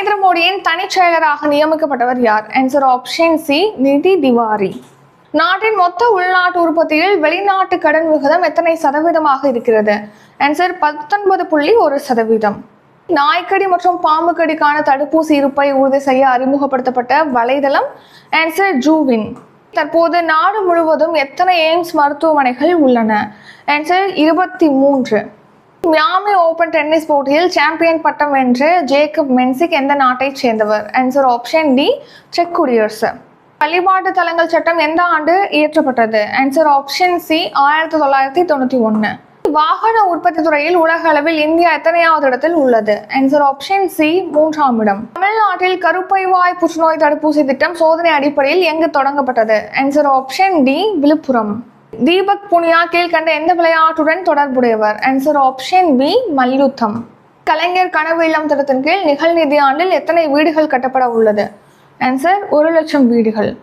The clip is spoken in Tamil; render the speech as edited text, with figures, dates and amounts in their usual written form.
நரேந்திர மோடியின் தனிச் செயலராக நியமிக்கப்பட்டவர் யார்? ஆன்சர் ஆப்ஷன் சி, நிதி திவாரி. நாட்டின் மொத்த உள்நாட்டு உற்பத்தியில் வெளிநாட்டு கடன் விகிதம் எத்தனை சதவீதமாக இருக்கிறது? ஆன்சர் 19.1%. நாய்க்கடி மற்றும் பாம்பு கடிக்கான தடுப்பூசி இருப்பை உறுதி செய்ய அறிமுகப்படுத்தப்பட்ட வலைதளம் ஆன்சர் ஜூவின். தற்போது நாடு முழுவதும் எத்தனை எய்ம்ஸ் மருத்துவமனைகள் உள்ளன? ஆன்சர் 23. மியாமி ஓபன் டென்னிஸ் போட்டியில் சாம்பியன் பட்டம் வென்ற ஜேக்கப் மென்சிக் எந்த நாட்டைச் சேர்ந்தவர்? ஆன்சர் ஆப்ஷன் டி, செக் குடியரசு. வழிபாட்டு தலங்கள் சட்டம் எந்த ஆண்டு இயற்றப்பட்டது? Answer option C, 1991. வாகன உற்பத்தி துறையில் உலக அளவில் இந்தியா எத்தனையாவது இடத்தில் உள்ளது? ஆன்சர் ஆப்ஷன் சி, 3ஆம் இடம். தமிழ்நாட்டில் கருப்பைவாய் புற்றுநோய் தடுப்பூசி திட்டம் சோதனை அடிப்படையில் எங்கு தொடங்கப்பட்டது? Answer option D, Villupuram. Deepak Punia கீழ்கண்ட எந்த விளையாட்டுடன் தொடர்புடையவர்? ஆன்சர் ஆப்ஷன் பி, மல்யுத்தம். கலைஞர் கனவு இல்லம் திட்டத்தின் கீழ் நிகழ்நிதி ஆண்டில் எத்தனை வீடுகள் கட்டப்பட உள்ளது? ஆன்சர் 1,00,000 வீடுகள்.